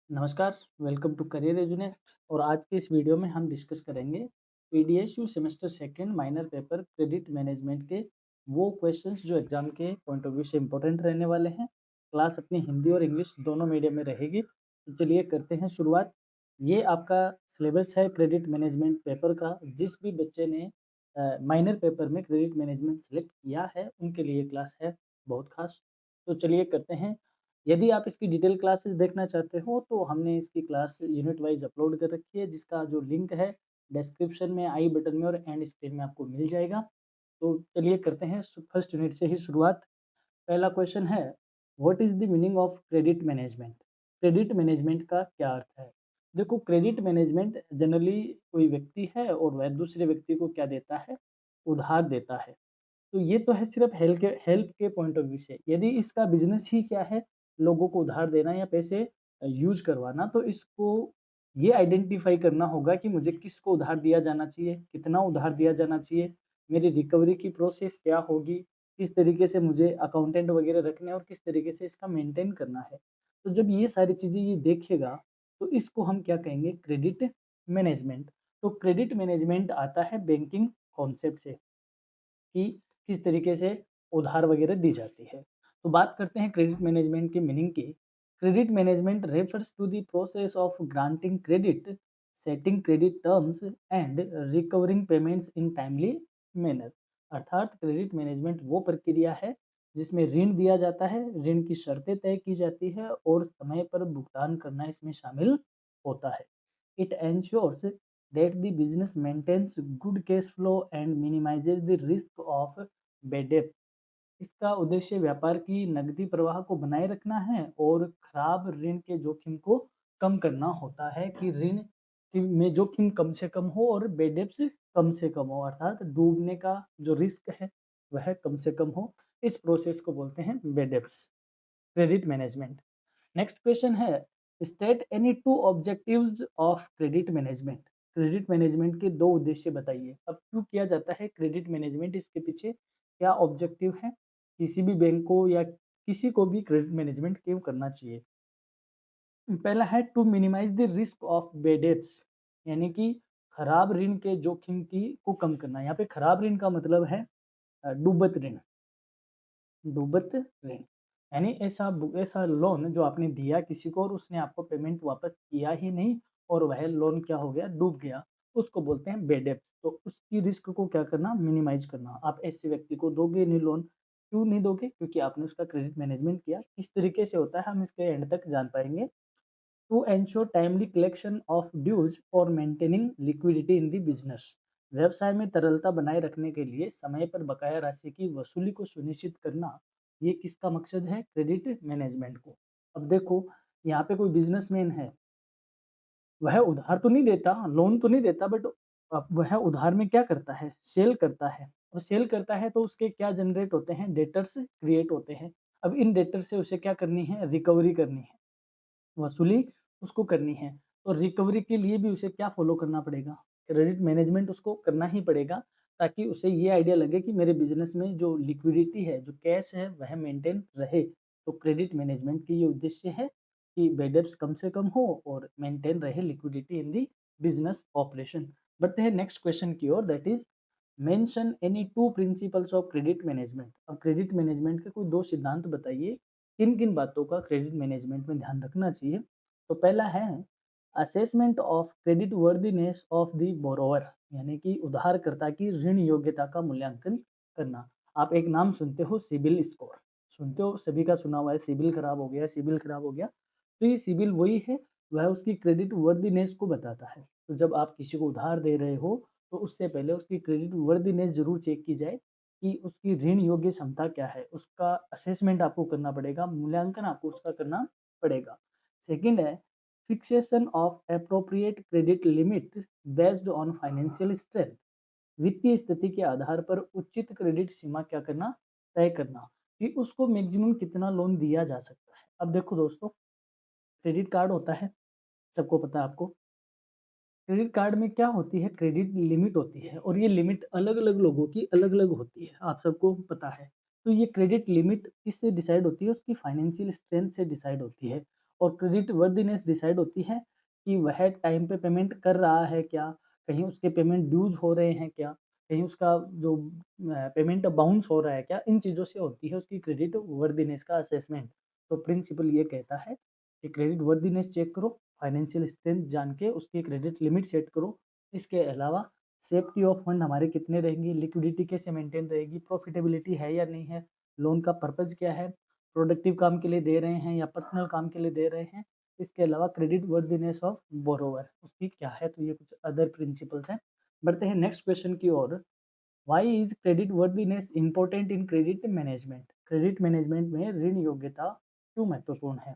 नमस्कार, welcome to career एजुनेस्ट। और आज के इस वीडियो में हम डिस्कस करेंगे PDSU semester second minor paper credit management के वो क्वेश्चंस जो एग्जाम के पॉइंट ऑफ व्यू से इंपॉर्टेंट रहने वाले हैं। क्लास अपनी हिंदी और इंग्लिश दोनों मीडियम में रहेगी। तो चलिए करते हैं शुरुआत। ये आपका सिलेबस है क्रेडिट मैनेजमेंट पेपर का। जिस भी बच्चे ने माइनर पेपर में क्रेडिट मैनेजमेंट सेलेक्ट किया है उनके लिए क्लास है बहुत खास। तो चलिए करते हैं। यदि आप इसकी डिटेल क्लासेस देखना चाहते हो तो हमने इसकी क्लास यूनिट वाइज अपलोड कर रखी है, जिसका जो लिंक है डिस्क्रिप्शन में, आई बटन में और एंड स्क्रीन में आपको मिल जाएगा। तो चलिए करते हैं फर्स्ट यूनिट से ही शुरुआत। पहला क्वेश्चन है, what is the meaning of credit management? Credit management का क्या अर्थ है? देखो, क्रेडिट मैनेजमेंट जनरली कोई व्यक्ति है और वह दूसरे व्यक्ति को क्या देता है? उधार देता है। तो ये तो है सिर्फ हेल्प के पॉइंट ऑफ व्यू से। यदि इसका बिजनेस ही क्या है, लोगों को उधार देना या पैसे यूज करवाना, तो इसको ये आइडेंटिफाई करना होगा कि मुझे किसको उधार दिया जाना चाहिए, कितना उधार दिया जाना चाहिए, मेरी रिकवरी की प्रोसेस क्या होगी, किस तरीके से मुझे अकाउंटेंट वगैरह रखने हैं और किस तरीके से इसका मेंटेन करना है। तो जब ये सारी चीज़ें ये देखेगा तो इसको हम क्या कहेंगे? Credit management. तो क्रेडिट मैनेजमेंट आता है बैंकिंग कॉन्सेप्ट से कि किस तरीके से उधार वगैरह दी जाती है। तो बात करते हैं क्रेडिट मैनेजमेंट की मीनिंग की। Credit management refers to the process of granting credit, setting credit terms and recovering payments in timely manner. अर्थात क्रेडिट मैनेजमेंट वो प्रक्रिया है जिसमें ऋण दिया जाता है, ऋण की शर्तें तय की जाती है और समय पर भुगतान करना इसमें शामिल होता है। It ensures that the business maintains good cash flow and minimizes the risk of bad debt. इसका उद्देश्य व्यापार की नकदी प्रवाह को बनाए रखना है और खराब ऋण के जोखिम को कम करना होता है, कि ऋण में जोखिम कम से कम हो और बेड डेप्स कम से कम हो, अर्थात डूबने का जो रिस्क है वह कम से कम हो। इस प्रोसेस को बोलते हैं bad debts, credit management. Next question है, state any two objectives of credit management. Credit management के दो उद्देश्य बताइए। अब क्यों किया जाता है क्रेडिट मैनेजमेंट, इसके पीछे क्या ऑब्जेक्टिव है, किसी भी बैंक को या किसी को भी क्रेडिट मैनेजमेंट क्यों करना चाहिए? पहला है to minimise the risk of bad debts, यानी कि खराब ऋण के जोखिम की को कम करना। यहाँ पे खराब ऋण का मतलब है डूबत ऋण। डूबत ऋण यानी ऐसा लोन जो आपने दिया किसी को और उसने आपको पेमेंट वापस किया ही नहीं और वह लोन क्या हो गया? डूब गया। उसको बोलते हैं बेड डेब्ट। तो उसकी रिस्क को क्या करना? मिनिमाइज करना। आप ऐसे व्यक्ति को दोगे नहीं लोन। क्यों नहीं दोगे? क्योंकि आपने उसका क्रेडिट मैनेजमेंट किया। किस तरीके से होता है हम इसके एंड तक जान पाएंगे। To ensure timely collection of dues और maintaining liquidity in the business. व्यवसाय में तरलता बनाए रखने के लिए समय पर बकाया राशि की वसूली को सुनिश्चित करना, ये किसका मकसद है? क्रेडिट मैनेजमेंट को। अब देखो, यहाँ पे कोई बिजनेसमैन है, वह उधार तो नहीं देता, लोन तो नहीं देता, बट वह उधार में क्या करता है? सेल करता है। और सेल करता है तो उसके क्या जनरेट होते हैं? डेटर्स क्रिएट होते हैं। अब इन डेटर से उसे क्या करनी है? रिकवरी करनी है, वसूली उसको करनी है। तो रिकवरी के लिए भी उसे क्या फॉलो करना पड़ेगा? क्रेडिट मैनेजमेंट उसको करना ही पड़ेगा, ताकि उसे ये आइडिया लगे कि मेरे बिजनेस में जो लिक्विडिटी है, जो कैश है, वह मेंटेन रहे। तो क्रेडिट मैनेजमेंट की ये उद्देश्य है कि बेड डेब्ट्स कम से कम हो और मेंटेन रहे liquidity in the business operation. बढ़ते हैं नेक्स्ट क्वेश्चन की ओर, that is mention any two principles of credit management. अब क्रेडिट मैनेजमेंट के कोई दो सिद्धांत बताइए, किन किन बातों का क्रेडिट मैनेजमेंट में ध्यान रखना चाहिए। तो पहला है assessment of credit worthiness of the borrower, यानी कि उधारकर्ता की ऋण योग्यता का मूल्यांकन करना। आप एक नाम सुनते हो, सिबिल स्कोर। सुनते हो, सभी का सुना हुआ है, सिबिल खराब हो गया, सिबिल खराब हो गया। तो ये सिबिल वही है, वह उसकी क्रेडिट वर्दीनेस को बताता है। तो जब आप किसी को उधार दे रहे हो तो उससे पहले उसकी क्रेडिट वर्दीनेस जरूर चेक की जाए कि उसकी ऋण योग्य क्षमता क्या है। उसका असेसमेंट आपको करना पड़ेगा, मूल्यांकन आपको उसका करना पड़ेगा। सेकंड है fixation of appropriate credit limit based on financial strength. वित्तीय स्थिति के आधार पर उचित क्रेडिट सीमा क्या करना? तय करना कि उसको मैक्सिमम कितना लोन दिया जा सकता है। अब देखो दोस्तों, क्रेडिट कार्ड होता है, सबको पता है आपको। क्रेडिट कार्ड में क्या होती है? क्रेडिट लिमिट होती है और ये लिमिट अलग-अलग लोगों की अलग-अलग होती है, आप सबको पता है। तो ये क्रेडिट लिमिट किससे डिसाइड होती है? उसकी फाइनेंशियल स्ट्रेंथ से डिसाइड होती है। और क्रेडिट वर्दीनेस डिसाइड होती है कि वह टाइम पे पेमेंट कर रहा है क्या, कहीं उसके पेमेंट ड्यूज हो रहे हैं क्या, कहीं उसका जो पेमेंट बाउंस हो रहा है क्या, इन चीज़ों से होती है उसकी क्रेडिट वर्दीनेस का असेसमेंट। तो प्रिंसिपल ये कहता है कि क्रेडिट वर्दीनेस चेक करो, फाइनेंशियल स्ट्रेंथ जान के उसकी क्रेडिट लिमिट सेट करो। इसके अलावा सेफ्टी ऑफ फंड हमारे कितने रहेंगी, लिक्विडिटी कैसे मेंटेन रहेगी, प्रॉफिटेबिलिटी है या नहीं है, लोन का पर्पज़ क्या है, प्रोडक्टिव काम के लिए दे रहे हैं या पर्सनल काम के लिए दे रहे हैं। इसके अलावा क्रेडिट वर्दीनेस ऑफ बोरोवर उसकी क्या है, तो ये कुछ अदर प्रिंसिपल्स हैं। बढ़ते हैं नेक्स्ट क्वेश्चन की ओर। Why is credit worthiness important in credit management? Credit management में ऋण योग्यता क्यों महत्वपूर्ण है?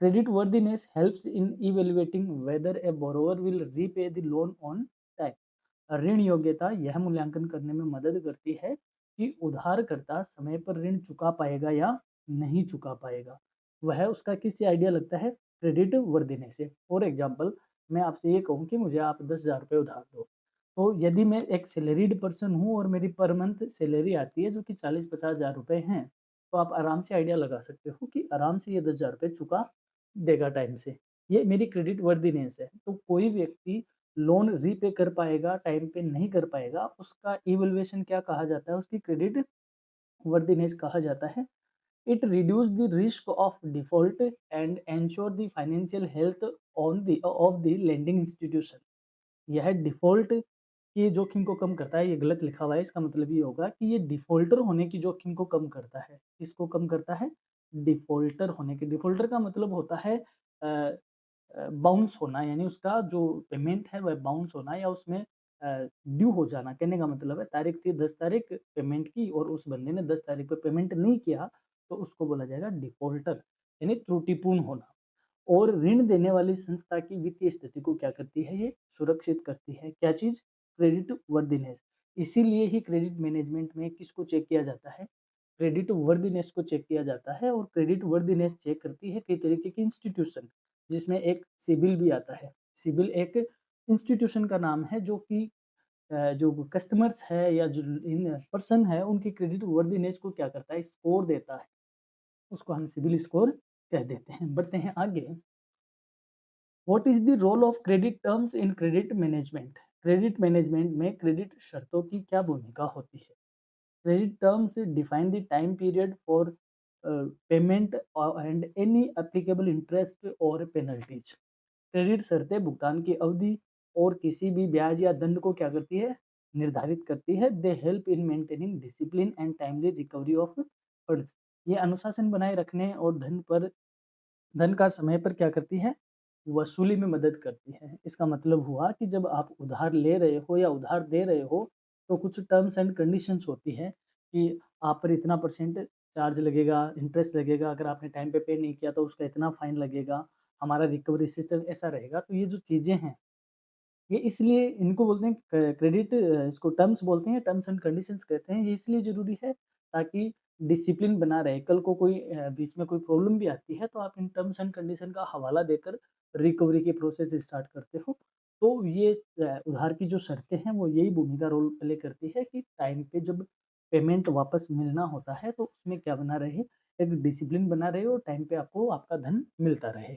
Credit worthiness helps in evaluating whether a borrower will repay the loan on time. ऋण योग्यता यह मूल्यांकन करने में मदद करती है कि उधारकर्ता समय पर ऋण चुका पाएगा या नहीं चुका पाएगा। वह उसका किससे आइडिया लगता है? क्रेडिट वर्दीनेस से। फॉर एग्जाम्पल, मैं आपसे ये कहूँ कि मुझे आप 10,000 रुपये उधार दो, तो यदि मैं एक सैलरीड पर्सन हूँ और मेरी पर मंथ सैलरी आती है जो कि 40-50 हज़ार रुपये हैं, तो आप आराम से आइडिया लगा सकते हो कि आराम से ये 10,000 रुपये चुका देगा टाइम से। ये मेरी क्रेडिट वर्दीनेस है। तो कोई व्यक्ति लोन रीपे कर पाएगा, टाइम पे नहीं कर पाएगा, उसका इवैल्यूएशन क्या कहा जाता है? उसकी क्रेडिट वर्दीनेस कहा जाता है। It reduce the risk of default and ensure the financial health of the lending institution. यह डिफ़ॉल्ट के जोखिम को कम करता है। ये गलत लिखा हुआ है, इसका मतलब ये होगा कि ये डिफ़ॉल्टर होने की जोखिम को कम करता है। किसको कम करता है? डिफ़ॉल्टर होने के। डिफ़ॉल्टर का मतलब होता है अ बाउंस होना, यानी उसका जो पेमेंट है वह बाउंस होना या उसमें ड्यू हो जाना। कहने का मतलब है तारीख थी 10 तारीख पेमेंट की और उस बंदे ने 10 तारीख पे पेमेंट नहीं किया, तो उसको बोला जाएगा डिफ़ॉल्टर, यानी त्रुटिपूर्ण होना। और ऋण देने वाली संस्था की वित्तीय स्थिति को क्या करती है? ये सुरक्षित करती है। क्या चीज़? Credit worthiness. इसीलिए ही क्रेडिट मैनेजमेंट में किसको चेक किया जाता है? क्रेडिट वर्दीनेस को चेक किया जाता है। और क्रेडिट वर्दीनेस चेक करती है कई तरीके की इंस्टीट्यूशन, जिसमें एक सिबिल भी आता है। सिबिल एक इंस्टीट्यूशन का नाम है जो कि जो कस्टमर्स है या जो इन पर्सन है उनकी क्रेडिट वर्दीनेस को क्या करता है? स्कोर देता है। उसको हम सिबिल स्कोर कह देते हैं। बढ़ते हैं आगे। What is the role of credit terms in credit management? Credit management में क्रेडिट शर्तों की क्या भूमिका होती है? Credit terms define the time period for payment and any applicable interest और पेनल्टीज। क्रेडिट शर्तें भुगतान की अवधि और किसी भी ब्याज या दंड को क्या करती है? निर्धारित करती है। They help in maintaining discipline and timely recovery of funds. ये अनुशासन बनाए रखने और धन का समय पर क्या करती है? वसूली में मदद करती है। इसका मतलब हुआ कि जब आप उधार ले रहे हो या उधार दे रहे हो, तो कुछ टर्म्स एंड कंडीशंस होती हैं कि आप पर इतना परसेंट चार्ज लगेगा, इंटरेस्ट लगेगा, अगर आपने टाइम पे नहीं किया तो उसका इतना फाइन लगेगा, हमारा रिकवरी सिस्टम ऐसा रहेगा। तो ये जो चीज़ें हैं, ये इसलिए इनको बोलते हैं क्रेडिट, इसको टर्म्स बोलते हैं, टर्म्स एंड कंडीशंस कहते हैं। ये इसलिए ज़रूरी है ताकि डिसिप्लिन बना रहे। कल को कोई बीच में कोई प्रॉब्लम भी आती है तो आप इन टर्म्स एंड कंडीशन का हवाला देकर रिकवरी की प्रोसेस स्टार्ट करते हो। तो ये उधार की जो शर्तें हैं वो यही भूमिका रोल प्ले करती है कि टाइम पे जब पेमेंट वापस मिलना होता है तो उसमें क्या बना रहे, एक डिसिप्लिन बना रहे और टाइम पे आपको आपका धन मिलता रहे।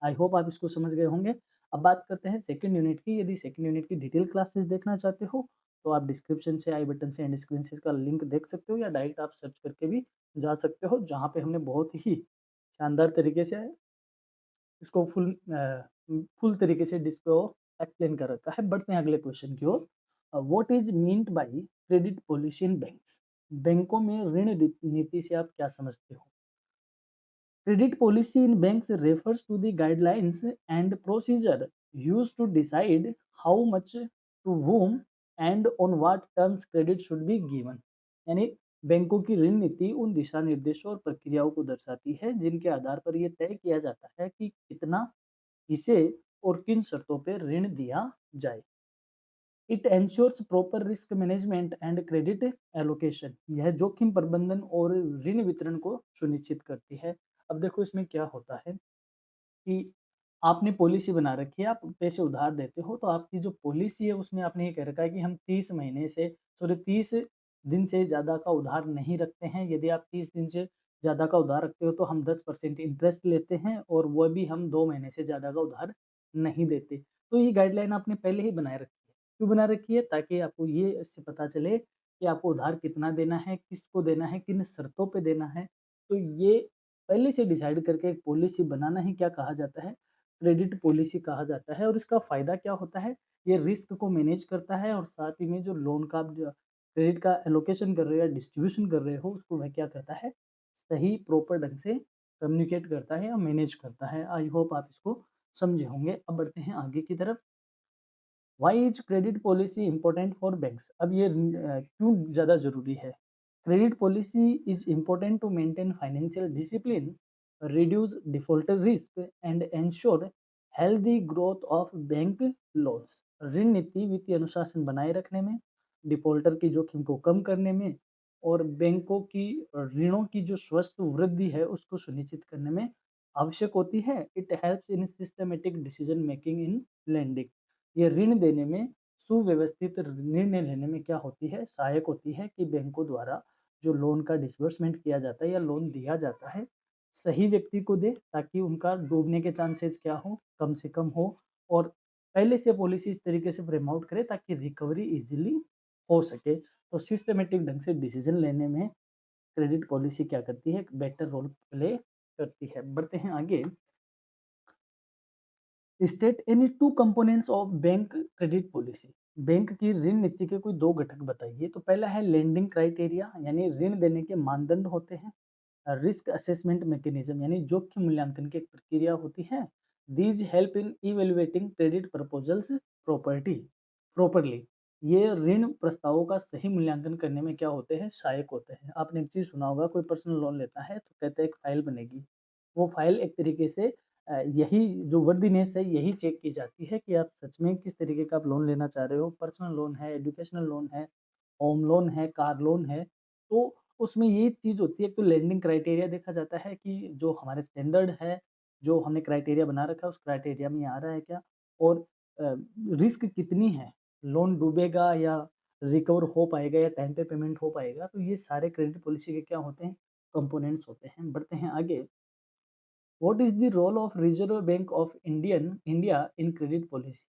आई होप आप इसको समझ गए होंगे। अब बात करते हैं सेकंड यूनिट की। यदि सेकंड यूनिट की डिटेल क्लासेस देखना चाहते हो तो आप डिस्क्रिप्शन से, आई बटन से, एंड स्क्रीन से इसका लिंक देख सकते हो या डायरेक्ट आप सर्च करके भी जा सकते हो, जहाँ पे हमने बहुत ही शानदार तरीके से इसको फुल तरीके से डिस्को एक्सप्लेन कर रखा है। बढ़ते हैं अगले क्वेश्चन की ओर। What is meant by credit policy in banks? बैंकों में ऋण नीति से आप क्या समझते हो? Credit policy in banks refers to the guidelines and procedure used to decide how much to whom and on what terms credit should be given। यानी बैंकों की ऋण नीति उन दिशा निर्देशों और प्रक्रियाओं को दर्शाती है जिनके आधार पर यह तय किया जाता है कि कितना, किसे और किन शर्तों पर ऋण दिया जाए। It ensures proper risk management and credit allocation. यह जोखिम प्रबंधन और ऋण वितरण को सुनिश्चित करती है। अब देखो इसमें क्या होता है कि आपने पॉलिसी बना रखी है, आप पैसे उधार देते हो तो आपकी जो पॉलिसी है उसमें आपने ये कह रखा है कि हम 30 दिन से ज़्यादा का उधार नहीं रखते हैं। यदि आप 30 दिन से ज़्यादा का उधार रखते हो तो हम 10% इंटरेस्ट लेते हैं और वो भी हम 2 महीने से ज़्यादा का उधार नहीं देते। तो ये गाइडलाइन आपने पहले ही बनाए रखी है। क्यों बना रखी है? ताकि आपको ये इससे पता चले कि आपको उधार कितना देना है, किसको देना है, किन शर्तों पे देना है। तो ये पहले से डिसाइड करके एक पॉलिसी बनाना ही क्या कहा जाता है? क्रेडिट पॉलिसी कहा जाता है और इसका फ़ायदा क्या होता है? ये रिस्क को मैनेज करता है और साथ ही में जो लोन का आप जो क्रेडिट का एलोकेशन कर रहे हो या डिस्ट्रीब्यूशन कर रहे हो, उसको वह क्या करता है? सही प्रॉपर ढंग से कम्युनिकेट करता है या मैनेज करता है। आई होप आप इसको समझे होंगे। अब बढ़ते हैं आगे की तरफ। Why is credit policy important for banks? अब ये क्यों ज़्यादा ज़रूरी है? Credit policy is important to maintain financial discipline, reduce defaulter risk and ensure healthy growth of bank loans. ऋण नीति वित्तीय अनुशासन बनाए रखने में, डिफॉल्टर की जोखिम को कम करने में और बैंकों की ऋणों की जो स्वस्थ वृद्धि है उसको सुनिश्चित करने में आवश्यक होती है। It helps in systematic decision making in lending. ये ऋण देने में, सुव्यवस्थित निर्णय लेने में क्या होती है? सहायक होती है कि बैंकों द्वारा जो लोन का डिसबर्समेंट किया जाता है या लोन दिया जाता है, सही व्यक्ति को दे ताकि उनका डूबने के चांसेस क्या हो? कम से कम हो और पहले से पॉलिसी इस तरीके से फ्रेम आउट करे ताकि रिकवरी ईज़िली हो सके। तो सिस्टमैटिक ढंग से डिसीजन लेने में क्रेडिट पॉलिसी क्या करती है? एक बेटर रोल प्ले करती है। बढ़ते हैं आगे। State any 2 components of bank credit policy. Bank की ऋण नीति के कोई 2 घटक बताइए। तो पहला है लेंडिंग क्राइटेरिया यानी ऋण देने के मानदंड होते हैं। रिस्क असेसमेंट मैकेनिज्म यानी जोखिम मूल्यांकन की एक प्रक्रिया होती है। These help in evaluating credit proposals property properly. ये ऋण प्रस्तावों का सही मूल्यांकन करने में क्या होते हैं? सहायक होते हैं। आपने एक चीज़ सुना होगा, कोई पर्सनल लोन लेता है तो कहते हैं एक फाइल बनेगी। वो फाइल एक तरीके से यही जो वर्दीनेस है यही चेक की जाती है कि आप सच में किस तरीके का आप लोन लेना चाह रहे हो। पर्सनल लोन है, एजुकेशनल लोन है, होम लोन है, कार लोन है। तो उसमें ये चीज़ होती है, एक तो लेंडिंग क्राइटेरिया देखा जाता है कि जो हमारे स्टैंडर्ड है, जो हमने क्राइटेरिया बना रखा है उस क्राइटेरिया में आ रहा है क्या? और रिस्क कितनी है? लोन डूबेगा या रिकवर हो पाएगा या टाइम पे पेमेंट हो पाएगा? तो ये सारे क्रेडिट पॉलिसी के क्या होते हैं? कंपोनेंट्स होते हैं। बढ़ते हैं आगे। What is the role of reserve bank of India in credit policy?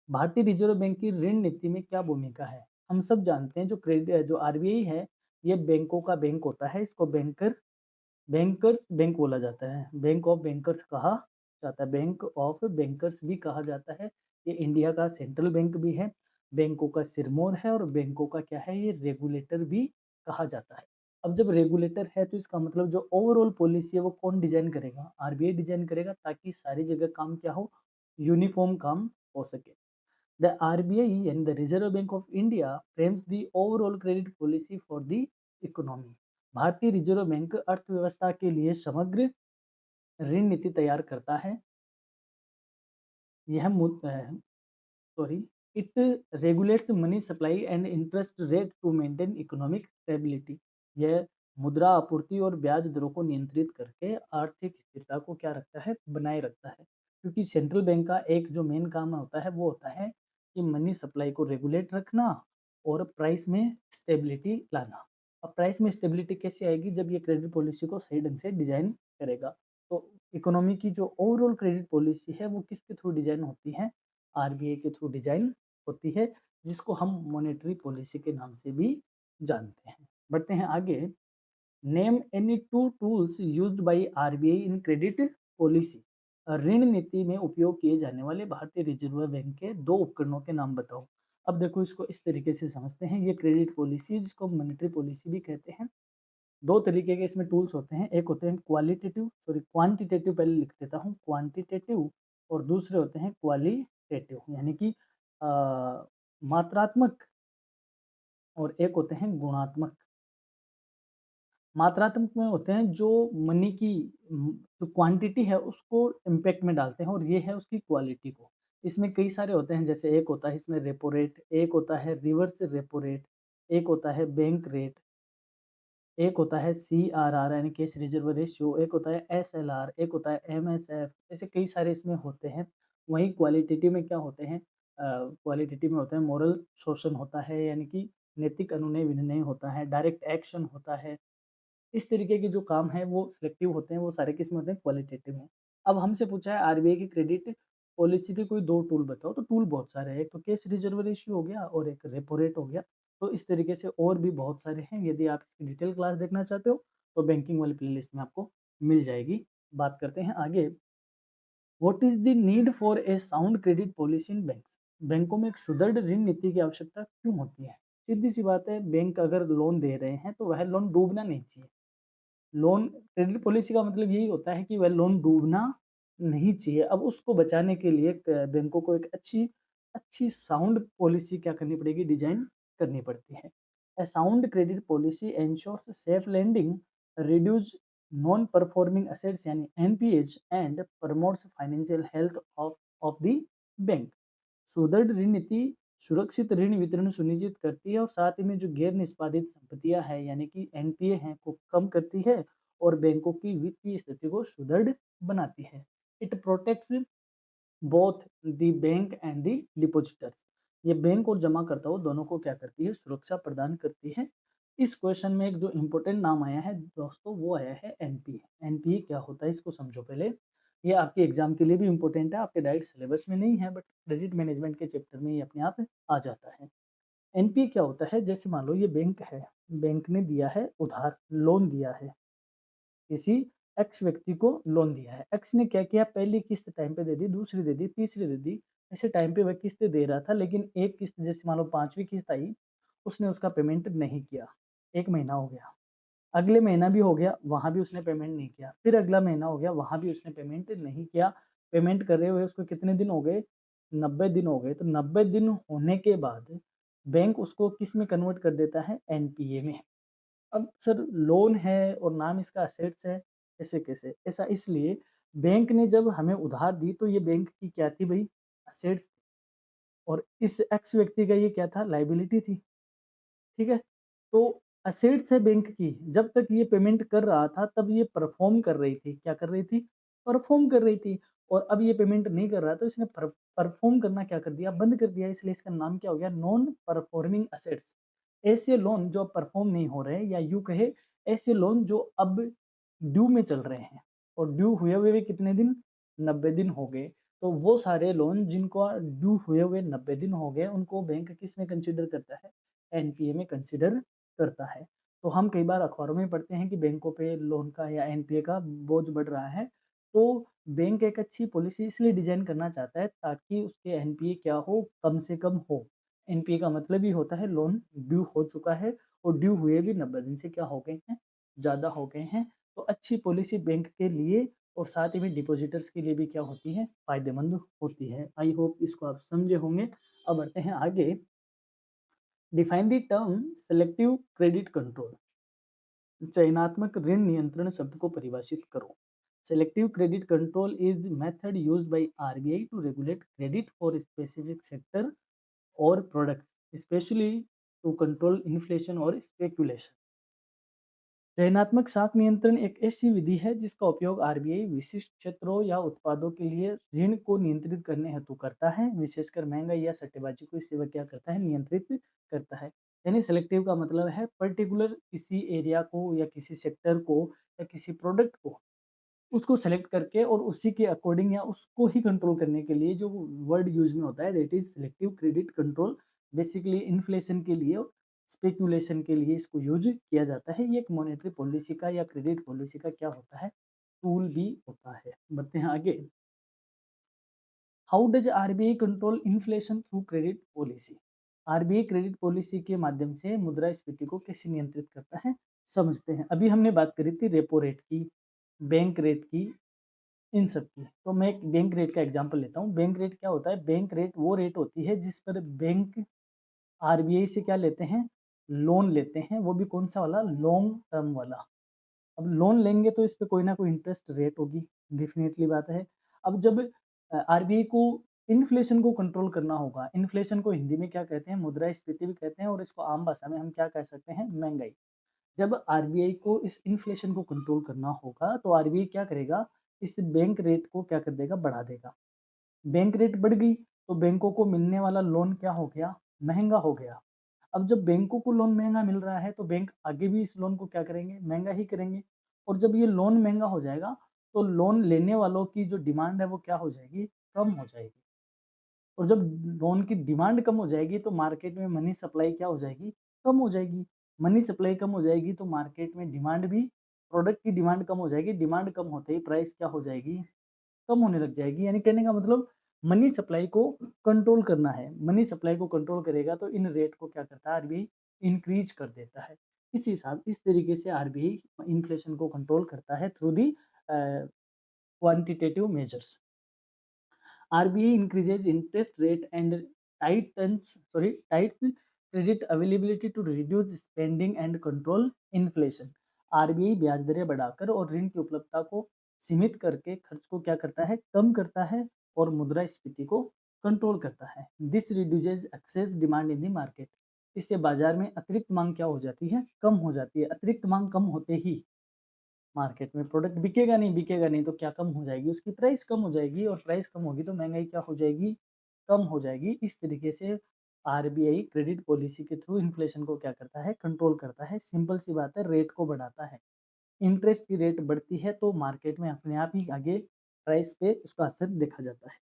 भारतीय रिजर्व बैंक की ऋण नीति में क्या भूमिका है? हम सब जानते हैं जो क्रेडिट जो आरबीआई है, ये बैंकों का बैंक होता है। इसको बैंकर्स बैंक बोला जाता है। बैंक ऑफ बैंकर्स कहा जाता है, बैंक ऑफ बैंकर्स भी कहा जाता है। ये इंडिया का सेंट्रल बैंक भी है, बैंकों का सिरमौर है और बैंकों का क्या है? ये रेगुलेटर भी कहा जाता है। अब जब रेगुलेटर है तो इसका मतलब जो ओवरऑल पॉलिसी है वो कौन डिजाइन करेगा? आरबीआई डिजाइन करेगा ताकि सारी जगह काम क्या हो? यूनिफॉर्म काम हो सके। The RBI and the reserve bank of India frames the overall credit policy for the economy. भारतीय रिजर्व बैंक अर्थव्यवस्था के लिए समग्र ऋण नीति तैयार करता है। यह sorry it regulates money supply and interest rate to maintain economic stability. यह मुद्रा आपूर्ति और ब्याज दरों को नियंत्रित करके आर्थिक स्थिरता को क्या रखता है? बनाए रखता है। क्योंकि सेंट्रल बैंक का एक जो मेन काम होता है वो होता है कि मनी सप्लाई को रेगुलेट रखना और प्राइस में स्टेबिलिटी लाना। अब प्राइस में स्टेबिलिटी कैसे आएगी? जब ये क्रेडिट पॉलिसी को सही ढंग से डिजाइन करेगा। तो इकोनॉमी की जो ओवरऑल क्रेडिट पॉलिसी है वो किसके थ्रू डिजाइन होती है? आरबीआई के थ्रू डिजाइन होती है, जिसको हम मॉनेटरी पॉलिसी के नाम से भी जानते हैं। बढ़ते हैं आगे। Name any 2 tools used by RBI in credit policy. ऋण नीति में उपयोग किए जाने वाले भारतीय रिजर्व बैंक के 2 उपकरणों के नाम बताओ। अब देखो इसको इस तरीके से समझते हैं, ये क्रेडिट पॉलिसी जिसको मॉनेटरी पॉलिसी भी कहते हैं। 2 तरीके के इसमें टूल्स होते हैं, एक होते हैं क्वांटिटेटिव, पहले लिख देता हूँ क्वांटिटेटिव और दूसरे होते हैं क्वालिटेटिव यानी कि अ, मात्रात्मक और एक होते हैं गुणात्मक। मात्रात्मक में होते हैं जो मनी की जो क्वांटिटी है उसको इम्पैक्ट में डालते हैं और ये है उसकी क्वालिटी को। इसमें कई सारे होते हैं, जैसे एक होता है इसमें रेपो रेट, एक होता है रिवर्स रेपो रेट, एक होता है बैंक रेट, एक होता है सीआरआर यानी कैश रिजर्व रेशियो, एक होता है एसएलआर, एक होता है एमएसएफ। ऐसे कई सारे इसमें होते हैं। वहीं क्वालिटेटिव में क्या होते हैं? क्वालिटेटिव में होता है मोरल शोषण होता है यानी कि नैतिक अनुनय विनय होता है, डायरेक्ट एक्शन होता है, इस तरीके के जो काम है वो सिलेक्टिव होते हैं, वो सारे किस में होते हैं, क्वालिटेटिव में। अब हमसे पूछा है आरबीआई की क्रेडिट पॉलिसी के कोई 2 टूल बताओ, तो टूल बहुत सारे हैं, एक तो कैश रिजर्व रेशियो हो गया और एक रेपो रेट हो गया। तो इस तरीके से और भी बहुत सारे हैं, यदि आप इसकी डिटेल क्लास देखना चाहते हो तो बैंकिंग वाली प्लेलिस्ट में आपको मिल जाएगी। बात करते हैं आगे, what is the need for a sound credit policy in banks? बैंकों में एक सुदृढ़ ऋण नीति की आवश्यकता क्यों होती है? सीधी सी बात है, बैंक अगर लोन दे रहे हैं तो वह लोन डूबना नहीं चाहिए। लोन क्रेडिट पॉलिसी का मतलब यही होता है कि वह लोन डूबना नहीं चाहिए। अब उसको बचाने के लिए बैंकों को एक अच्छी अच्छी साउंड पॉलिसी क्या करनी पड़ेगी, डिजाइन करनी पड़ती है। A sound credit policy ensures safe lending, reduce non performing assets यानी NPH and promotes financial health of the bank. सुदृढ़ ऋण नीति सुरक्षित ऋण वितरण सुनिश्चित करती है और साथ ही में जो गैर निष्पादित संपत्तियां हैं यानी कि एनपीए हैं को कम करती है और बैंकों की वित्तीय स्थिति को सुदृढ़ बनाती है। It protects both the bank and the depositors. ये बैंक और जमाकर्ताओं दोनों को क्या करती है, सुरक्षा प्रदान करती है। इस क्वेश्चन में एक जो इम्पोर्टेंट नाम आया है दोस्तों, वो आया है एनपीए। एनपीए क्या होता है इसको समझो पहले। ये आपके एग्जाम के लिए भी इम्पोर्टेंट है, आपके डायरेक्ट सिलेबस में नहीं है बट क्रेडिट मैनेजमेंट के चैप्टर में ये अपने आप आ जाता है। एनपीए क्या होता है, जैसे मान लो ये बैंक है, बैंक ने दिया है उधार, लोन दिया है, किसी एक्स व्यक्ति को लोन दिया है। एक्स ने क्या किया, पहली किस्त टाइम पे दे दी, दूसरी दे दी, तीसरी दे दी, ऐसे टाइम पे वह किस्तें दे रहा था, लेकिन एक किस्त जैसे मान लो पांचवी किस्त आई, उसने उसका पेमेंट नहीं किया। एक महीना हो गया, अगले महीना भी हो गया, वहां भी उसने पेमेंट नहीं किया, फिर अगला महीना हो गया, वहां भी उसने पेमेंट नहीं किया। पेमेंट कर रहे हुए उसको कितने दिन हो गए, 90 दिन हो गए। तो 90 दिन होने के बाद बैंक उसको किस में कन्वर्ट कर देता है, एनपीए में। अब सर लोन है और नाम इसका असेट्स है, ऐसे कैसे? ऐसा इसलिए, बैंक ने जब हमें उधार दी तो ये बैंक की क्या थी भाई, असेट्स। और इस एक्स व्यक्ति का ये क्या था, लाइबिलिटी थी। ठीक है, तो असेट्स है बैंक की, जब तक ये पेमेंट कर रहा था तब ये परफॉर्म कर रही थी, क्या कर रही थी, परफॉर्म कर रही थी। और अब ये पेमेंट नहीं कर रहा तो इसने परफॉर्म करना क्या कर दिया, बंद कर दिया, इसलिए इसका नाम क्या हो गया, नॉन परफॉर्मिंग असेट्स। ऐसे लोन जो परफॉर्म नहीं हो रहे, या यूं कहे ऐसे लोन जो अब ड्यू में चल रहे हैं, और ड्यू हुए हुए भी कितने दिन, 90 दिन हो गए। तो वो सारे लोन जिनको ड्यू हुए हुए 90 दिन हो गए, उनको बैंक किस में कंसिडर करता है, एनपीए में कंसिडर करता है। तो हम कई बार अखबारों में पढ़ते हैं कि बैंकों पे लोन का या एनपीए का बोझ बढ़ रहा है। तो बैंक एक अच्छी पॉलिसी इसलिए डिजाइन करना चाहता है ताकि उसके एनपीए क्या हो, कम से कम हो। एनपीए का मतलब ही होता है लोन ड्यू हो चुका है, और ड्यू हुए भी 90 दिन से क्या हो गए हैं, ज़्यादा हो गए हैं। तो अच्छी पॉलिसी बैंक के लिए और साथ ही में डिपॉजिटर्स के लिए भी क्या होती है, फायदेमंद होती है। आई होप इसको आप समझे होंगे। अब बढ़ते हैं आगे। Define the term selective credit control. चयनात्मक ऋण नियंत्रण शब्द को परिभाषित करो। Selective credit control is the method used by RBI to regulate credit for specific sector और products, specially to control inflation और स्पेकुलेशन। चयनात्मक शाख नियंत्रण एक ऐसी विधि है जिसका उपयोग आरबीआई विशिष्ट क्षेत्रों या उत्पादों के लिए ऋण को नियंत्रित करने हेतु करता है, विशेषकर महंगाई या सट्टेबाजी को इससे वह क्या करता है, नियंत्रित करता है। यानी सेलेक्टिव का मतलब है पर्टिकुलर किसी एरिया को या किसी सेक्टर को या किसी प्रोडक्ट को, उसको सेलेक्ट करके और उसी के अकॉर्डिंग या उसको ही कंट्रोल करने के लिए जो वर्ड यूज में होता है, that is selective credit control. Basically inflation के लिए, स्पेकुलेशन के लिए इसको यूज किया जाता है। ये एक मॉनेटरी पॉलिसी का या क्रेडिट पॉलिसी का क्या होता है, टूल भी होता है। बढ़ते हैं आगे। How does RBI control inflation through credit policy? RBI credit policy के माध्यम से मुद्रास्फीति को कैसे नियंत्रित करता है, समझते हैं। अभी हमने बात करी थी रेपो रेट की, बैंक रेट की, इन सब की। तो मैं एक बैंक रेट का एग्जांपल लेता हूँ। बैंक रेट क्या होता है, बैंक रेट वो रेट होती है जिस पर बैंक आरबीआई से क्या लेते हैं, लोन लेते हैं, वो भी कौन सा वाला, लॉन्ग टर्म वाला। अब लोन लेंगे तो इस पे कोई ना कोई इंटरेस्ट रेट होगी, डेफिनेटली बात है। अब जब आरबीआई को इन्फ्लेशन को कंट्रोल करना होगा, इन्फ्लेशन को हिंदी में क्या कहते हैं, मुद्रास्फीति भी कहते हैं, और इसको आम भाषा में हम क्या कह सकते हैं, महंगाई। जब आरबीआई को इस इन्फ्लेशन को कंट्रोल करना होगा तो आरबीआई क्या करेगा, इस बैंक रेट को क्या कर देगा, बढ़ा देगा। बैंक रेट बढ़ गई तो बैंकों को मिलने वाला लोन क्या हो गया, महंगा हो गया। अब जब बैंकों को लोन महँगा मिल रहा है तो बैंक आगे भी इस लोन को क्या करेंगे, महँगा ही करेंगे। और जब ये लोन महँगा हो जाएगा तो लोन लेने वालों की जो डिमांड है वो क्या हो जाएगी, कम हो जाएगी। और जब लोन की डिमांड कम हो जाएगी तो मार्केट में मनी सप्लाई क्या हो जाएगी, कम हो जाएगी। मनी सप्लाई कम हो जाएगी तो मार्केट में डिमांड भी, प्रोडक्ट की डिमांड कम हो जाएगी। डिमांड कम होते ही प्राइस क्या हो जाएगी, कम होने लग जाएगी। यानी कहने का मतलब मनी सप्लाई को कंट्रोल करना है। मनी सप्लाई को कंट्रोल करेगा तो इन रेट को क्या करता है, आरबीआई इंक्रीज कर देता है। इस तरीके से आरबीआई इन्फ्लेशन को कंट्रोल करता है through the quantitative measures. RBI increases interest rate and tightens credit availability to reduce spending and control inflation. RBI ब्याज दरें बढ़ाकर और ऋण की उपलब्धता को सीमित करके खर्च को क्या करता है, कम करता है और मुद्रास्फीति को कंट्रोल करता है। This reduces excess demand in the market. इससे बाजार में अतिरिक्त मांग क्या हो जाती है, कम हो जाती है। अतिरिक्त मांग कम होते ही मार्केट में प्रोडक्ट बिकेगा नहीं तो क्या कम हो जाएगी, उसकी प्राइस कम हो जाएगी और प्राइस कम होगी तो महंगाई क्या हो जाएगी, कम हो जाएगी। इस तरीके से आरबीआई क्रेडिट पॉलिसी के थ्रू इन्फ्लेशन को क्या करता है, कंट्रोल करता है। सिंपल सी बात है, रेट को बढ़ाता है। इंटरेस्ट की रेट बढ़ती है तो मार्केट में अपने आप ही आगे प्राइस पे उसका असर देखा जाता है।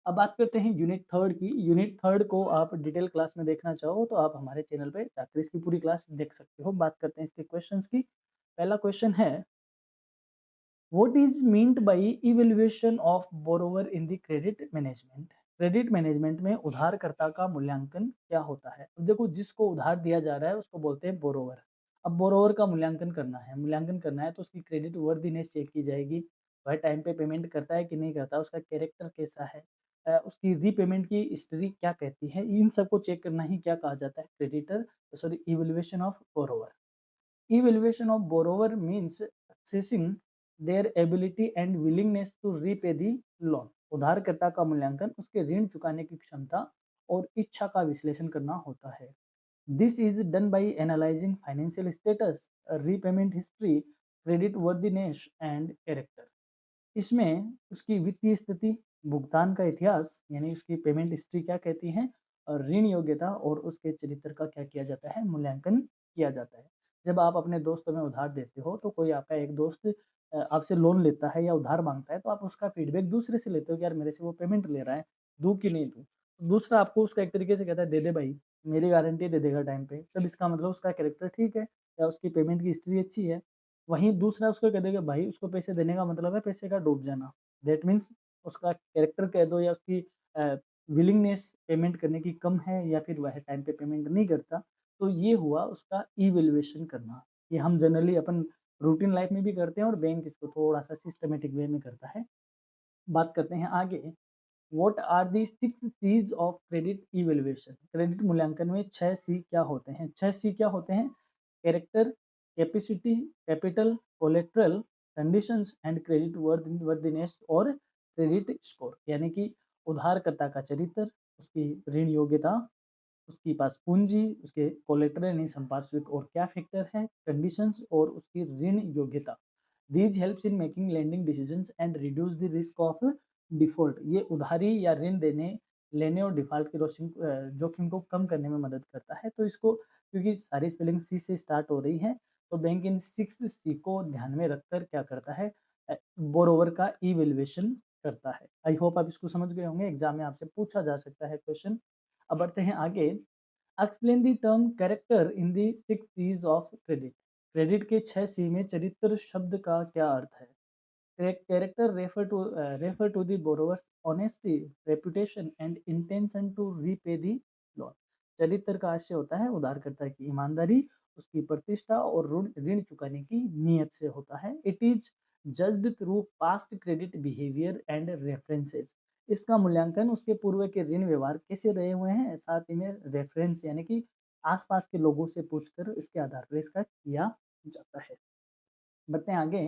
अब बात करते हैं यूनिट थर्ड की। यूनिट थर्ड को आप डिटेल क्लास में देखना चाहो तो आप हमारे चैनल पे जाकर इसकी पूरी क्लास देख सकते हो। बात करते हैं इसके क्वेश्चंस की। पहला क्वेश्चन है, What is meant by evaluation of borrower in the credit management? Credit management में उधारकर्ता का मूल्यांकन क्या होता है? अब देखो, जिसको उधार दिया जा रहा है उसको बोलते हैं बोरोवर। अब बोरोवर का मूल्यांकन करना है तो उसकी क्रेडिट वर्दीनेस चेक की जाएगी। वह टाइम पे पेमेंट करता है कि नहीं करता, उसका कैरेक्टर कैसा है, उसकी रीपेमेंट की हिस्ट्री क्या कहती है, इन सबको चेक करना ही क्या कहा जाता है, creditor sorry evaluation of borrower. Evaluation of borrower means assessing their ability and willingness to repay the loan. उधारकर्ता का मूल्यांकन उसके ऋण चुकाने की क्षमता और इच्छा का विश्लेषण करना होता है। This is done by analyzing financial status, repayment history, credit worthiness and character. इसमें उसकी वित्तीय स्थिति, भुगतान का इतिहास यानी उसकी पेमेंट हिस्ट्री क्या कहती है, और ऋण योग्यता और उसके चरित्र का क्या किया जाता है, मूल्यांकन किया जाता है। जब आप अपने दोस्तों में उधार देते हो तो कोई आपका एक दोस्त आपसे लोन लेता है या उधार मांगता है तो आप उसका फीडबैक दूसरे से लेते हो कि यार मेरे से वो पेमेंट ले रहा है, दूँ कि नहीं दूँ। दूसरा आपको उसका एक तरीके से कहता है दे दे भाई, मेरी गारंटी दे देगा टाइम पे, तब इसका मतलब उसका कैरेक्टर ठीक है या उसकी पेमेंट की हिस्ट्री अच्छी है। वहीं दूसरा उसको कह देगा भाई उसको पैसे देने का मतलब है पैसे का डूब जाना। दैट मीन्स उसका कैरेक्टर कह दो या उसकी विलिंगनेस पेमेंट करने की कम है या फिर वह टाइम पे पेमेंट नहीं करता। तो ये हुआ उसका इवैल्यूएशन करना। ये हम जनरली अपन रूटीन लाइफ में भी करते हैं और बैंक इसको थोड़ा-सा सिस्टमैटिक वे में करता है। बात करते हैं आगे, what are the 6 Cs of credit evaluation? Credit मूल्यांकन में 6 सी क्या होते हैं? 6 सी क्या होते हैं? Character, capacity, capital, collateral, conditions and credit worthiness और क्रेडिट स्कोर। यानी कि उधारकर्ता का चरित्र, उसकी ऋण योग्यता, उसके पास पूंजी, उसके कोलेटरल यानी संपार्श्विक और क्या फैक्टर है, कंडीशंस और उसकी ऋण योग्यता। These helps in making lending decisions and reduce the risk of default. ये उधारी या ऋण देने लेने और डिफ़ॉल्ट के जोखिम को कम करने में मदद करता है। तो इसको, क्योंकि सारी स्पेलिंग सी से स्टार्ट हो रही है, तो बैंक इन 6 सी को ध्यान में रखकर क्या करता है, बोरोवर का इवैल्यूएशन करता है। आई होप आप इसको समझ गए होंगे, एग्ज़ाम में आपसे पूछा जा सकता है क्वेश्चन। अब बढ़ते हैं आगे। Explain the term character in the 6 Cs of credit. Credit के 6 सी में चरित्र शब्द का क्या अर्थ है? Character refer to the borrower's honesty, reputation and intention to repay the loan. चरित्र का आशय होता है उधारकर्ता की ईमानदारी, उसकी प्रतिष्ठा और ऋण ऋण चुकाने की नीयत से होता है। It is judged through past credit behaviour and references. इसका मूल्यांकन उसके पूर्व के ऋण व्यवहार कैसे रहे हुए हैं, साथ ही में रेफरेंस यानी कि आसपास के लोगों से पूछकर इसके आधार पर इसका किया जाता है। बढ़ते हैं आगे।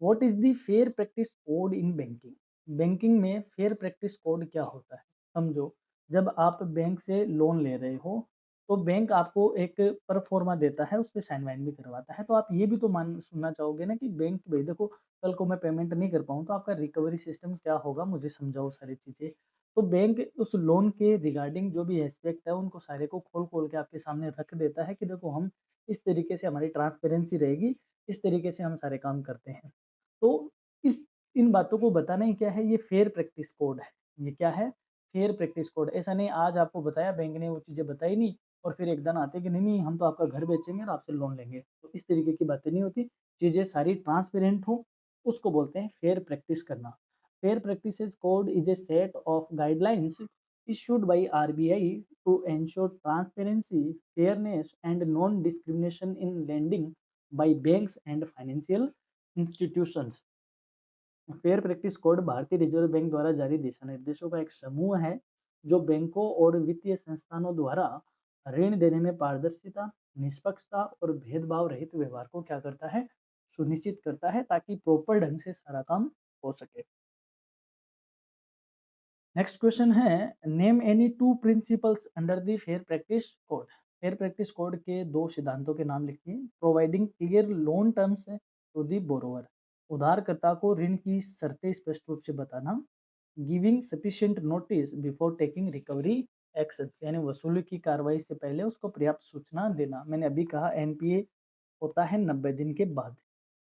What is the fair practice code in banking? Banking में फेयर प्रैक्टिस कोड क्या होता है? समझो, जब आप बैंक से लोन ले रहे हो तो बैंक आपको एक परफॉर्मा देता है, उस पे साइन वाइन भी करवाता है। तो आप ये भी तो मान सुनना चाहोगे ना कि बैंक भाई देखो, कल को मैं पेमेंट नहीं कर पाऊँ तो आपका रिकवरी सिस्टम क्या होगा, मुझे समझाओ सारी चीज़ें। तो बैंक उस लोन के रिगार्डिंग जो भी एस्पेक्ट है उनको सारे को खोल-खोल के आपके सामने रख देता है कि देखो हम इस तरीके से हमारी ट्रांसपेरेंसी रहेगी, इस तरीके से हम सारे काम करते हैं। तो इस इन बातों को बताना ही क्या है, ये फेयर प्रैक्टिस कोड है। ये क्या है? Fair practice code. ऐसा नहीं आज आपको बताया बैंक ने वो चीज़ें बताई नहीं और फिर एक दिन आते कि नहीं हम तो आपका घर बेचेंगे और आपसे लोन लेंगे। तो इस तरीके की बातें नहीं होती। चीज़ें सारी ट्रांसपेरेंट हो, उसको बोलते हैं फेयर प्रैक्टिस करना। Fair practices code is a set of guidelines issued by RBI to ensure transparency, fairness and non-discrimination in lending by banks and financial institutions. Fair practice code भारतीय रिजर्व बैंक द्वारा जारी दिशा निर्देशों का एक समूह है जो बैंकों और वित्तीय संस्थानों द्वारा ऋण देने में पारदर्शिता, निष्पक्षता और भेदभाव रहित व्यवहार को क्या करता है, सुनिश्चित करता है ताकि प्रॉपर ढंग से सारा काम हो सके। नेक्स्ट क्वेश्चन है, name any two principles under the fair practice code. Fair practice code के दो सिद्धांतों के नाम लिखिए। Providing clear loan terms to the borrower, उधारकर्ता को ऋण की शर्तें स्पष्ट रूप से बताना। Giving sufficient notice before taking recovery actions, यानी वसूली की कार्रवाई से पहले उसको पर्याप्त सूचना देना। मैंने अभी कहा एनपीए होता है 90 दिन के बाद।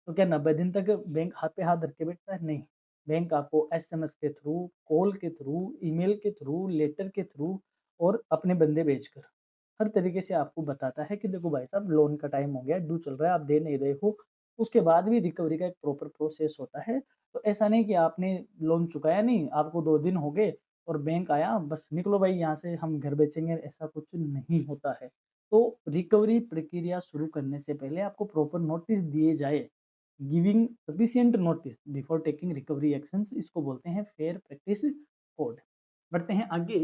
तो क्या 90 दिन तक बैंक हाथ पे हाथ रख के बैठता है? नहीं। बैंक आपको एसएमएस के थ्रू, कॉल के थ्रू, ईमेल के थ्रू, लेटर के थ्रू और अपने बंदे भेजकर हर तरीके से आपको बताता है कि देखो भाई साहब लोन का टाइम हो गया, ड्यू चल रहा है, आप दे नहीं रहे हो। उसके बाद भी रिकवरी का एक प्रॉपर प्रोसेस होता है। तो ऐसा नहीं कि आपने लोन चुकाया नहीं, आपको 2 दिन हो गए और बैंक आया, बस निकलो भाई यहाँ से हम घर बेचेंगे, ऐसा कुछ नहीं होता है। तो रिकवरी प्रक्रिया शुरू करने से पहले आपको प्रॉपर नोटिस दिए जाए, giving sufficient notice before taking recovery actions, इसको बोलते हैं फेयर प्रैक्टिस कोड। बढ़ते हैं आगे।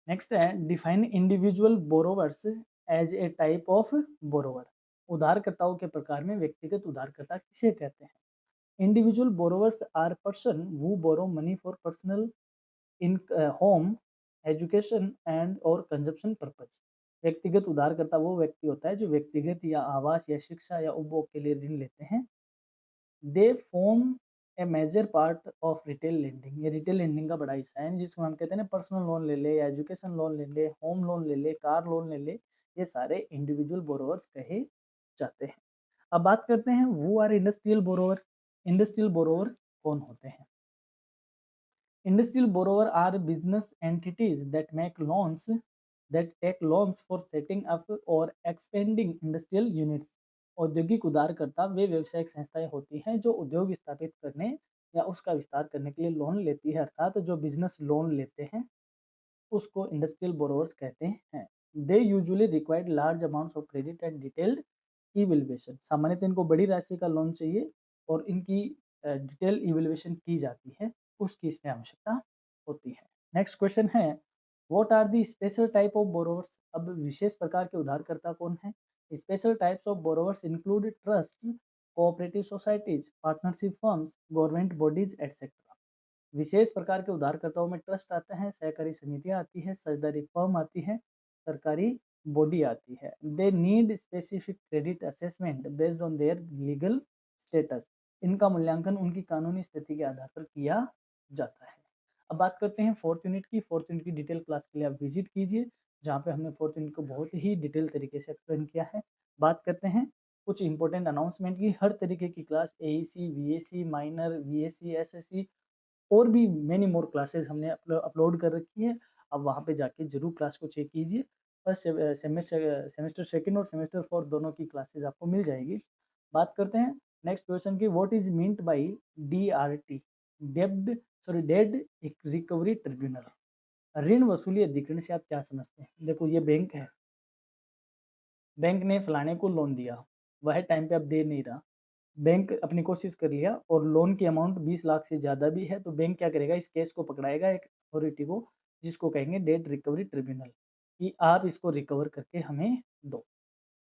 नेक्स्ट है, define individual borrowers as a type of borrower. उधारकर्ताओं के प्रकार में व्यक्तिगत उधारकर्ता किसे कहते हैं? Individual borrowers are person who borrow money for personal in home, education and और कंजप्शन पर्पज। व्यक्तिगत उधारकर्ता वो व्यक्ति होता है जो व्यक्तिगत या आवास या शिक्षा या उपभोग के लिए ऋण लेते हैं। They form a major part of retail lending, ये रिटेल लेंडिंग का बड़ा हिस्सा है जिसको हम कहते हैं ना, पर्सनल लोन ले ले या एजुकेशन लोन ले ले, होम लोन ले ले, कार लोन ले ले, ये सारे इंडिविजुअल बोरोवर्स कहे जाते हैं। अब बात करते हैं वो are industrial borrower. Industrial borrower कौन होते हैं? Industrial borrower are business entities that take loans for setting up or expanding industrial units. औद्योगिक उधारकर्ता वे व्यावसायिक संस्थाएं होती हैं जो उद्योग स्थापित करने या उसका विस्तार करने के लिए लोन लेती है, अर्थात जो बिजनेस लोन लेते हैं उसको इंडस्ट्रियल बोरोवर्स कहते हैं। They usually required large amounts of credit and detailed evaluation. सामान्यतः इनको बड़ी राशि का लोन चाहिए और इनकी डिटेल इवेल्युएशन की जाती है, उसकी इसमें आवश्यकता होती है। नेक्स्ट क्वेश्चन है, what are the special type of borrowers. अब विशेष प्रकार के उधारकर्ता कौन है? Special types of borrowers include trust, cooperative societies, partnership firms, government bodies etcetera. विशेष प्रकार के उधारकर्ताओं में ट्रस्ट आते हैं, सहकारी समितियां आती है, साझेदारी फर्म आती है, सरकारी बॉडी आती है। They need specific credit assessment based on their legal status. इनका मूल्यांकन उनकी कानूनी स्थिति के आधार पर किया जाता है। अब बात करते हैं फोर्थ यूनिट की। फोर्थ यूनिट की डिटेल क्लास के लिए आप विजिट कीजिए, जहाँ पे हमने फोर्थ यूनिट को बहुत ही डिटेल तरीके से एक्सप्लेन किया है। बात करते हैं कुछ इंपॉर्टेंट अनाउंसमेंट की। हर तरीके की class AEC, VAC, minor, VAC, SSC और भी मैनी मोर क्लासेस हमने अपलोड कर रखी है। अब वहाँ पे जाके जरूर क्लास को चेक कीजिए। फर्स्ट सेमेस्टर सेकंड और सेमेस्टर फोर्थ दोनों की क्लासेस आपको मिल जाएगी। बात करते हैं नेक्स्ट क्वेश्चन की, what is meant by DRT, debt recovery tribunal. ऋण वसूली अधिकरण से आप क्या समझते हैं? देखो ये बैंक है, बैंक ने फलाने को लोन दिया, वह टाइम पे अब दे नहीं रहा, बैंक अपनी कोशिश कर लिया और लोन की अमाउंट 20 लाख से ज़्यादा भी है, तो बैंक क्या करेगा, इस केस को पकड़ाएगा एक अथॉरिटी को, जिसको कहेंगे डेट रिकवरी ट्रिब्यूनल, कि आप इसको रिकवर करके हमें दो।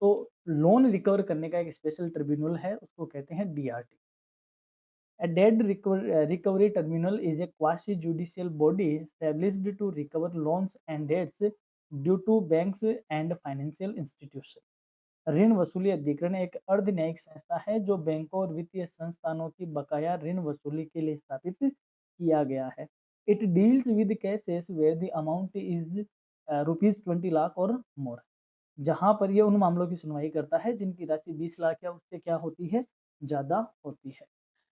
तो लोन रिकवर करने का एक स्पेशल ट्रिब्यूनल है, उसको कहते हैं DRT. A debt recovery tribunal is a quasi-judicial body established to recover loans and debts due to banks and financial institutions. ऋण वसूली अधिकरण एक अर्ध न्यायिक संस्था है जो बैंकों और वित्तीय संस्थानों की बकाया ऋण वसूली के लिए स्थापित किया गया है। It deals with cases where the amount is ₹20 lakh और मोर। जहां पर ये उन मामलों की सुनवाई करता है जिनकी राशि 20 लाख या उससे क्या होती है, ज्यादा होती है।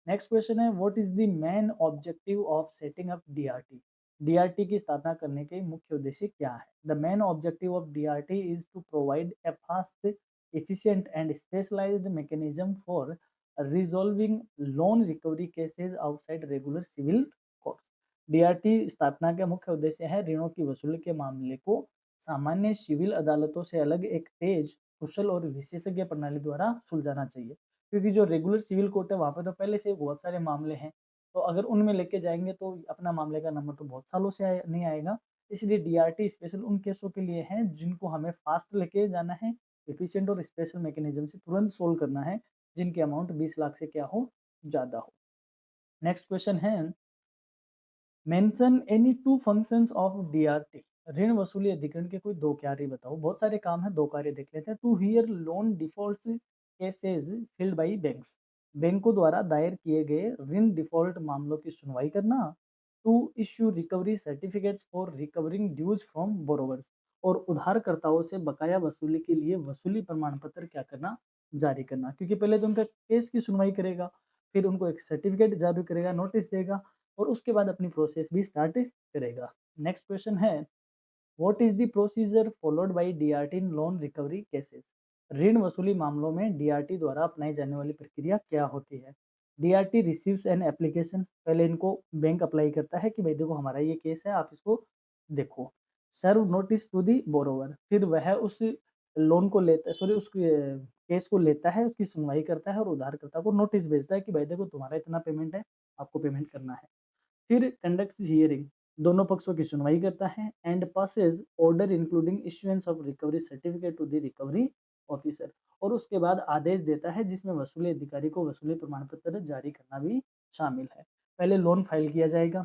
नेक्स्ट क्वेश्चन है, what is the main objective of setting up DRT. DRT की स्थापना करने के मुख्य उद्देश्य क्या है? The main objective of DRT is to provide a fast, efficient and specialized mechanism for resolving loan recovery cases outside regular civil courts। DRT स्थापना का मुख्य उद्देश्य है ऋणों की वसूली के मामले को सामान्य सिविल अदालतों से अलग एक तेज, कुशल और विशेषज्ञ प्रणाली द्वारा सुलझाना चाहिए। क्योंकि जो रेगुलर सिविल कोर्ट है वहाँ पे तो पहले से बहुत सारे मामले हैं, तो अगर उनमें लेके जाएंगे तो अपना मामले का नंबर तो बहुत सालों से नहीं आएगा। इसलिए डीआरटी स्पेशल उन केसों के लिए है जिनको हमें फास्ट लेके जाना है, एफिशिएंट और स्पेशल मैकेनिज्म से तुरंत सोल्व करना है, जिनकी अमाउंट 20 लाख से क्या हो, ज़्यादा हो। नेक्स्ट क्वेश्चन है, mention any two functions of DRT. ऋण वसूली अधिकरण के कोई दो कार्य बताओ। बहुत सारे काम है, दो कार्य देख लेते हैं। To hear loan defaults cases filed by banks. बैंकों द्वारा दायर किए गए ऋण डिफॉल्ट मामलों की सुनवाई करना। To issue recovery certificates for recovering dues from borrowers. और उधारकर्ताओं से बकाया वसूली के लिए वसूली प्रमाण पत्र क्या करना, जारी करना। क्योंकि पहले तो उनका केस की सुनवाई करेगा, फिर उनको एक सर्टिफिकेट जारी करेगा, नोटिस देगा, और उसके बाद अपनी प्रोसेस भी स्टार्ट करेगा। नेक्स्ट क्वेश्चन है, what is the procedure followed by DRT in loan recovery cases. ऋण वसूली मामलों में डीआरटी द्वारा अपनाई जाने वाली प्रक्रिया क्या होती है? DRT receives an application. पहले इनको बैंक अप्लाई करता है कि भाई देखो हमारा ये केस है, आप इसको देखो। Serve notice to the borrower. फिर वह उस लोन को लेता है, सॉरी उस केस को लेता है, उसकी सुनवाई करता है और उधारकर्ता को नोटिस भेजता है कि भाई देखो तुम्हारा इतना पेमेंट है, आपको पेमेंट करना है। फिर कंडक्ट्स हियरिंग, दोनों पक्षों की सुनवाई करता है। And passes order including issuance of recovery certificate to the recovery officer. और उसके बाद आदेश देता है जिसमें वसूली अधिकारी को वसूली प्रमाण पत्र जारी करना भी शामिल है। पहले लोन फाइल किया जाएगा,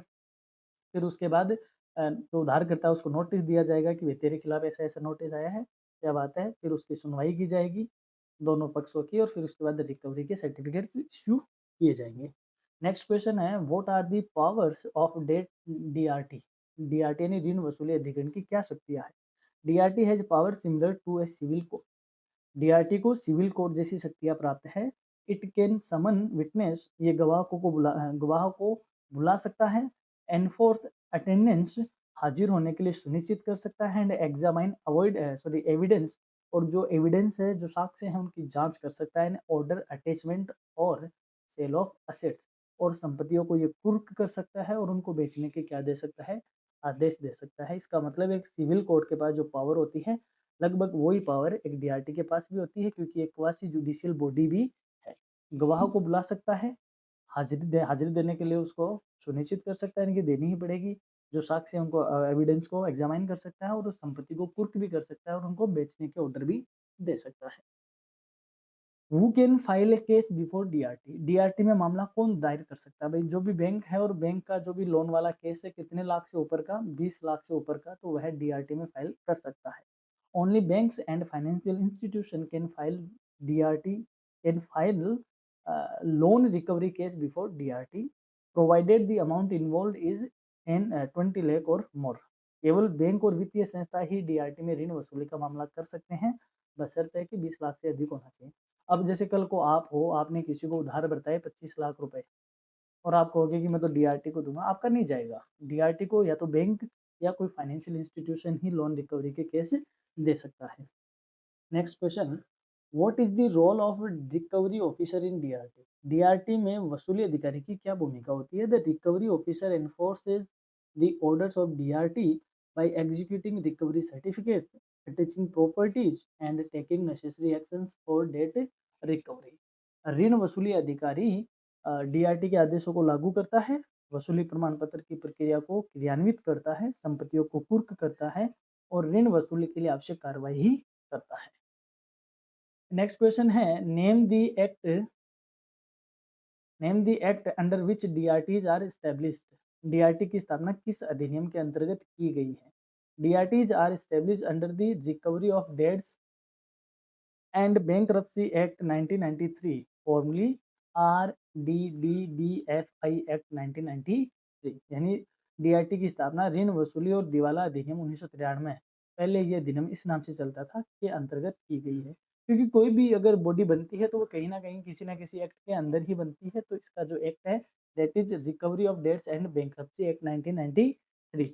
फिर उसके बाद जो उधार करता है उसको नोटिस दिया जाएगा कि भाई तेरे खिलाफ ऐसा ऐसा नोटिस आया है, क्या बात है। फिर उसकी सुनवाई की जाएगी दोनों पक्षों की, और फिर उसके बाद रिकवरी के सर्टिफिकेट्स इश्यू किए जाएंगे। नेक्स्ट क्वेश्चन है, what are the powers of debt DRT. DRT यानी ऋण वसूली अधिकरण की क्या शक्तियां है? DRT has power similar to a civil court. DRT को सिविल कोर्ट जैसी शक्तियां प्राप्त है। इट कैन समन विटनेस, ये गवाह को बुला सकता है। एनफोर्स अटेंडेंस, हाजिर होने के लिए सुनिश्चित कर सकता है। एंड एग्जामाइन अवॉइड एविडेंस, और जो एविडेंस है, जो साक्ष्य हैं, उनकी जांच कर सकता है। ऑर्डर अटैचमेंट और सेल ऑफ असेट्स, और संपत्तियों को ये कुर्क कर सकता है और उनको बेचने के क्या दे सकता है, आदेश दे सकता है। इसका मतलब एक सिविल कोर्ट के पास जो पावर होती है, लगभग वही पावर एक डीआरटी के पास भी होती है, क्योंकि एक क्वासी जुडिशियल बॉडी भी है। गवाह को बुला सकता है, हाजिरी देने के लिए उसको सुनिश्चित कर सकता है, इनकी देनी ही पड़ेगी। जो साक्ष्य है उनको, एविडेंस को एग्जामाइन कर सकता है, और उस संपत्ति को कुर्क भी कर सकता है और उनको बेचने के ऑर्डर भी दे सकता है। Who can file A case before DRT. DRT में मामला कौन दायर कर सकता है? भाई जो भी बैंक है, और बैंक का जो भी लोन वाला केस है, कितने लाख से ऊपर का, 20 लाख से ऊपर का, तो वह डीआरटी में फाइल कर सकता है। Only banks and financial institution can file DRT, can file loan recovery case before DRT, provided the amount involve is in 20 lakh और मोर। केवल बैंक और वित्तीय संस्था ही डीआरटी में ऋण वसूली का मामला कर सकते हैं, बशर्ते कि 20 लाख से अधिक होना चाहिए। अब जैसे कल को आप हो, आपने किसी को उधार बताए 25 लाख रुपए, और आप कहोगे कि मैं तो डीआरटी को दूंगा, आपका नहीं जाएगा। डीआरटी को या तो बैंक या कोई फाइनेंशियल इंस्टीट्यूशन ही लोन रिकवरी के केस दे सकता है। Next question, what is the role of recovery officer in DRT. DRT में वसूली अधिकारी की क्या भूमिका होती है? The recovery officer enforces the orders of DRT by executing recovery certificates, attaching properties and taking necessary actions for debt recovery. ऋण वसूली अधिकारी डीआरटी के आदेशों को लागू करता है, वसूली प्रमाण पत्र की प्रक्रिया को क्रियान्वित करता है, संपत्तियों को कुर्क करता है, और ऋण वसूली के लिए आवश्यक कार्रवाई ही करता है। नेक्स्ट क्वेश्चन है, name the act under which DRTs are established. DRT की स्थापना किस अधिनियम के अंतर्गत की गई है? DRTs are established under the recovery of debts and bankruptcy act 1993, formerly RDDBFI act 1993। यानी डीआरटी की स्थापना ऋण वसूली और दिवाला अधिनियम 1993 में, पहले ये अधिनियम इस नाम से चलता था, के अंतर्गत की गई है। क्योंकि कोई भी अगर बॉडी बनती है तो वो कहीं न कहीं किसी न किसी एक्ट के अंदर ही बनती है, तो इसका जो एक्ट है that is recovery of debts and bankruptcy act 1993।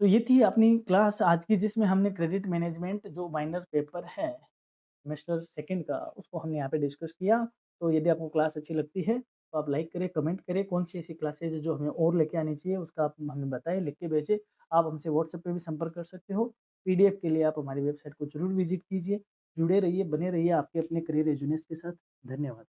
तो ये थी अपनी क्लास आज की, जिसमें हमने क्रेडिट मैनेजमेंट जो माइनर पेपर है सेमेस्टर सेकंड का, उसको हमने यहाँ पे डिस्कस किया। तो यदि आपको क्लास अच्छी लगती है तो आप लाइक करें, कमेंट करें, कौन-सी ऐसी क्लासेज़ है जो हमें और लेके आनी चाहिए उसका आप हमें बताएँ, लिख के भेजें। आप हमसे व्हाट्सएप पे भी संपर्क कर सकते हो। पीडीएफ के लिए आप हमारी वेबसाइट को ज़रूर विज़िट कीजिए। जुड़े रहिए, बने रहिए आपके अपने करियर रेज़ोनेस के साथ। धन्यवाद।